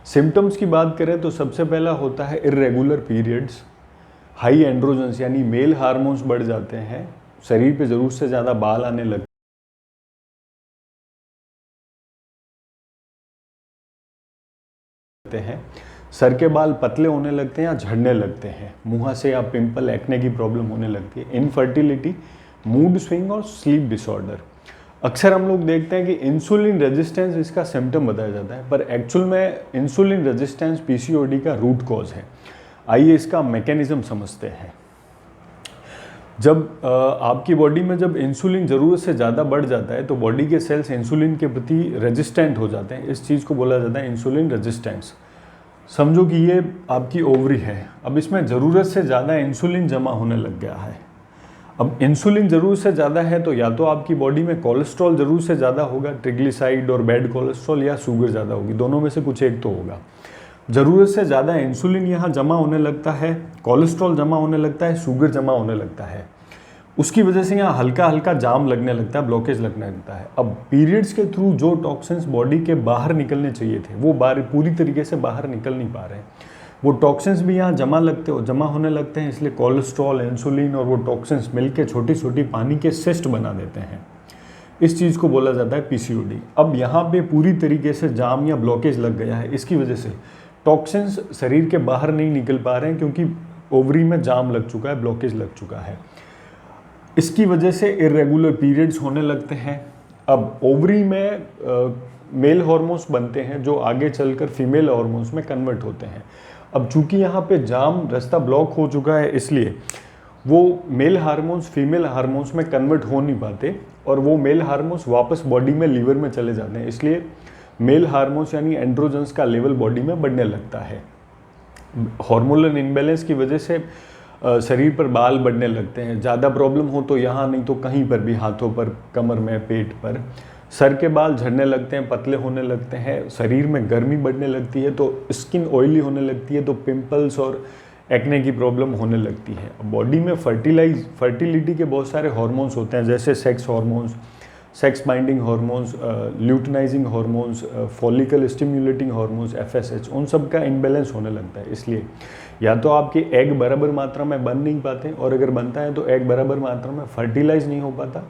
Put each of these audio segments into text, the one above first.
Symptoms की बात करें तो सबसे पहला होता है इर्रेगुलर पीरियड्स, हाई एंड्रोजन्स यानी मेल हार्मोन्स बढ़ जाते हैं, शरीर पे ज़रूरत से ज़्यादा बाल आने लगते हैं, सर के बाल पतले होने लगते हैं या झड़ने लगते हैं, मुंह से या पिंपल एक्ने की प्रॉब्लम होने लगती है, इनफर्टिलिटी, मूड स्विंग और स्लीप डिसऑर्डर। अक्सर हम लोग देखते हैं कि इंसुलिन रेजिस्टेंस इसका सिम्टम बताया जाता है, पर एक्चुअल में इंसुलिन रेजिस्टेंस पीसीओडी का रूट कॉज है। आइए इसका मैकेनिज्म समझते हैं। जब आपकी बॉडी में जब इंसुलिन ज़रूरत से ज़्यादा बढ़ जाता है तो बॉडी के सेल्स इंसुलिन के प्रति रेजिस्टेंट हो जाते हैं। इस चीज़ को बोला जाता है इंसुलिन रेजिस्टेंस। समझो कि ये आपकी ओवरी है, अब इसमें ज़रूरत से ज़्यादा इंसुलिन जमा होने लग गया है। अब इंसुलिन ज़रूरत से ज़्यादा है तो या तो आपकी बॉडी में कोलेस्ट्रॉल ज़रूरत से ज़्यादा होगा, ट्रिग्लिसराइड और बैड कोलेस्ट्रॉल, या शुगर ज़्यादा होगी, दोनों में से कुछ एक तो होगा। ज़रूरत से ज़्यादा इंसुलिन यहाँ जमा होने लगता है, कोलेस्ट्रॉल जमा होने लगता है, शुगर जमा होने लगता है, उसकी वजह से यहाँ हल्का हल्का जाम लगने लगता है, ब्लॉकेज लगने लगता है। अब पीरियड्स के थ्रू जो टॉक्सिन्स बॉडी के बाहर निकलने चाहिए थे वो पूरी तरीके से बाहर निकल नहीं पा रहे हैं, वो टॉक्सिन्स भी यहाँ जमा होने लगते हैं, इसलिए कोलेस्ट्रॉल, इंसुलिन और वो टॉक्सिन्स मिलकर छोटी छोटी पानी के सिस्ट बना देते हैं। इस चीज़ को बोला जाता है पीसीओडी। अब यहाँ पे पूरी तरीके से जाम या ब्लॉकेज लग गया है, इसकी वजह से टॉक्सिन्स शरीर के बाहर नहीं निकल पा रहे हैं क्योंकि ओवरी में जाम लग चुका है, ब्लॉकेज लग चुका है। इसकी वजह से इरेगुलर पीरियड्स होने लगते हैं। अब ओवरी में मेल हार्मोन्स बनते हैं जो आगे चलकर फीमेल हार्मोन्स में कन्वर्ट होते हैं। अब चूंकि यहाँ पे जाम रास्ता ब्लॉक हो चुका है, इसलिए वो मेल हार्मोन्स फीमेल हार्मोन्स में कन्वर्ट हो नहीं पाते और वो मेल हार्मोन्स वापस बॉडी में लीवर में चले जाते हैं, इसलिए मेल हार्मोन्स यानी एंड्रोजन्स का लेवल बॉडी में बढ़ने लगता है। हार्मोनल इम्बैलेंस की वजह से शरीर पर बाल बढ़ने लगते हैं, ज़्यादा प्रॉब्लम हो तो यहाँ नहीं तो कहीं पर भी, हाथों पर, कमर में, पेट पर, सर के बाल झड़ने लगते हैं, पतले होने लगते हैं, शरीर में गर्मी बढ़ने लगती है तो स्किन ऑयली होने लगती है, तो पिंपल्स और एक्ने की प्रॉब्लम होने लगती है। बॉडी में फर्टिलिटी के बहुत सारे हार्मोन्स होते हैं, जैसे sex hormones, sex binding hormones, luteinising hormones, follicle stimulating hormones, FSH, उन सब का इम्बैलेंस होने लगता है। इसलिए या तो आपके एग बराबर मात्रा में बन नहीं पाते, और अगर बनता है तो एग बराबर मात्रा में फर्टिलाइज नहीं हो पाता,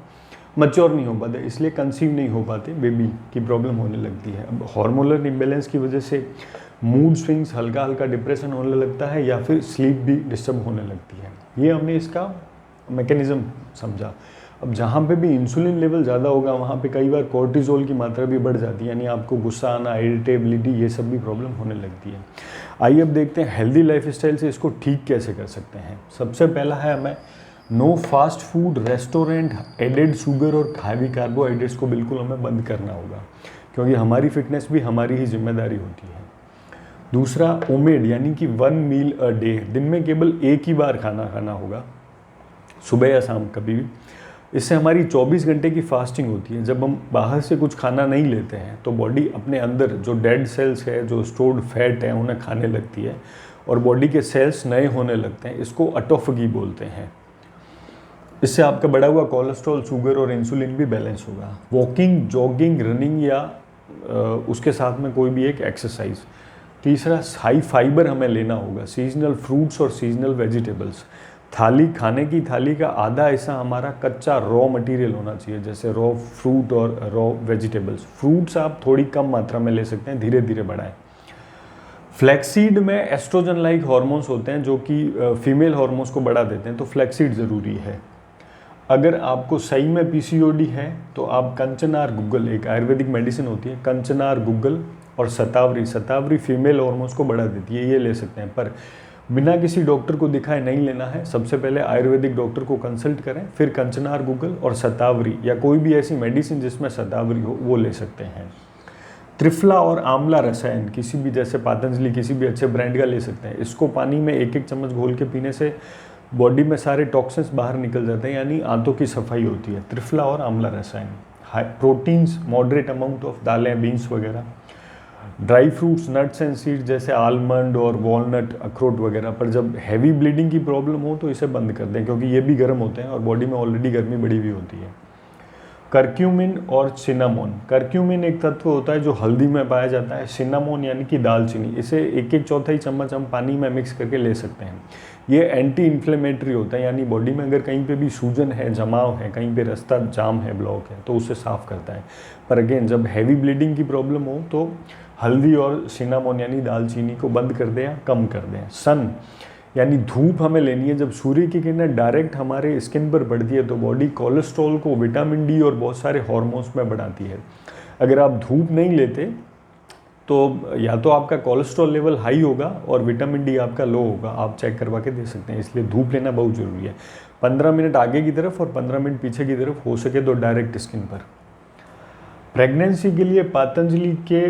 मैच्योर नहीं हो पाते, इसलिए कंसीव नहीं हो पाते, बेबी की प्रॉब्लम होने लगती है। अब हार्मोनल इम्बैलेंस की वजह से मूड स्विंग्स, हल्का हल्का डिप्रेशन होने लगता है या फिर स्लीप भी डिस्टर्ब होने लगती है। ये हमने इसका मैकेनिज्म समझा। अब जहाँ पे भी इंसुलिन लेवल ज़्यादा होगा वहाँ पे कई बार कोर्टिजोल की मात्रा भी बढ़ जाती है, यानी आपको गुस्सा आना, इरिटेबिलिटी, ये सब भी प्रॉब्लम होने लगती है। आइए अब देखते हैं हेल्दी लाइफस्टाइल से इसको ठीक कैसे कर सकते हैं। सबसे पहला है हमें no fast food, restaurant, added sugar और हैवी कार्बोहाइड्रेट्स को बिल्कुल हमें बंद करना होगा, क्योंकि हमारी फिटनेस भी हमारी ही जिम्मेदारी होती है। दूसरा, ओमेड यानी कि 1 मील अ डे, दिन में केवल एक ही बार खाना खाना होगा, सुबह या शाम कभी भी। इससे हमारी 24 घंटे की फास्टिंग होती है। जब हम बाहर से कुछ खाना नहीं लेते हैं तो बॉडी अपने अंदर जो डेड सेल्स है, जो स्टोर्ड फैट है, उन्हें खाने लगती है और बॉडी के सेल्स नए होने लगते हैं। इसको ऑटोफेगी बोलते हैं। इससे आपका बढ़ा हुआ कोलेस्ट्रॉल, शुगर और इंसुलिन भी बैलेंस होगा। वॉकिंग, जॉगिंग, रनिंग या उसके साथ में कोई भी एक एक्सरसाइज। तीसरा, हाई फाइबर हमें लेना होगा, सीजनल फ्रूट्स और सीजनल वेजिटेबल्स। खाने की थाली का आधा हिस्सा हमारा कच्चा रॉ मटेरियल होना चाहिए, जैसे रॉ फ्रूट और रॉ वेजिटेबल्स। फ्रूट्स आप थोड़ी कम मात्रा में ले सकते हैं, धीरे धीरे बढ़ाएं। फ्लैक्सीड में एस्ट्रोजन लाइक हार्मोन्स होते हैं जो कि फीमेल हार्मोन्स को बढ़ा देते हैं, तो फ्लैक्सीड ज़रूरी है। अगर आपको सही में पीसीओडी है तो आप कंचनार गुग्गल, एक आयुर्वेदिक मेडिसिन होती है, कंचनार गुग्गल और शतावरी फीमेल हार्मोन्स को बढ़ा देती है, ये ले सकते हैं। पर बिना किसी डॉक्टर को दिखाए नहीं लेना है, सबसे पहले आयुर्वेदिक डॉक्टर को कंसल्ट करें, फिर कंचनार गुग्गल और शतावरी या कोई भी ऐसी मेडिसिन जिसमें शतावरी हो वो ले सकते हैं। त्रिफला और आंवला रसायन किसी भी, जैसे पतंजलि, किसी भी अच्छे ब्रांड का ले सकते हैं। इसको पानी में 1-1 चम्मच घोल के पीने से बॉडी में सारे टॉक्सिन्स बाहर निकल जाते हैं, यानी आंतों की सफाई होती है। त्रिफला और आंवला रसायन। प्रोटीन्स, मॉडरेट अमाउंट ऑफ दालें, बीन्स वगैरह। Dry fruits, nuts and seeds जैसे आलमंड और वॉलनट, अखरोट वगैरह। पर जब हैवी ब्लीडिंग की प्रॉब्लम हो तो इसे बंद कर दें, क्योंकि ये भी गर्म होते हैं और बॉडी में ऑलरेडी गर्मी बढ़ी हुई होती है। करक्यूमिन और सिनामोन। करक्यूमिन एक तत्व होता है जो हल्दी में पाया जाता है। सिनामोन यानी कि दालचीनी, इसे 1-1 चौथाई चम्मच हम पानी में मिक्स करके ले सकते हैं। ये एंटी इन्फ्लेमेटरी होता है, यानी बॉडी में अगर कहीं पे भी सूजन है, जमाव है, कहीं पे रास्ता जाम है, ब्लॉक है, तो उसे साफ़ करता है। पर अगेन जब हैवी ब्लीडिंग की प्रॉब्लम हो तो हल्दी और सिनामोन यानी दालचीनी को बंद कर दें या कम कर दें। सन यानी धूप हमें लेनी है। जब सूर्य की किरणें डायरेक्ट हमारे स्किन पर पड़ती है तो बॉडी कोलेस्ट्रॉल को विटामिन डी और बहुत सारे हार्मोन्स में बढ़ाती है। अगर आप धूप नहीं लेते तो या तो आपका कोलेस्ट्रॉल लेवल हाई होगा और विटामिन डी आपका लो होगा। आप चेक करवा के दे सकते हैं। इसलिए धूप लेना बहुत ज़रूरी है। 15 मिनट आगे की तरफ और 15 मिनट पीछे की तरफ, हो सके तो डायरेक्ट स्किन पर। प्रेगनेंसी के लिए पतंजलि के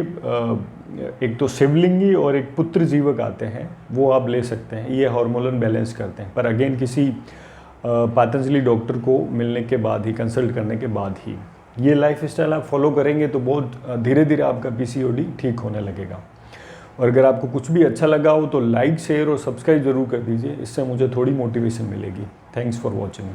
एक तो शिवलिंगी और एक पुत्र जीवक आते हैं, वो आप ले सकते हैं। ये हार्मोनल बैलेंस करते हैं, पर अगेन किसी पतंजलि डॉक्टर को मिलने के बाद ही, कंसल्ट करने के बाद ही। ये लाइफस्टाइल आप फॉलो करेंगे तो बहुत धीरे धीरे आपका पीसीओडी ठीक होने लगेगा। और अगर आपको कुछ भी अच्छा लगा हो तो लाइक, शेयर और सब्सक्राइब जरूर कर दीजिए। इससे मुझे थोड़ी मोटिवेशन मिलेगी। Thanks for watching.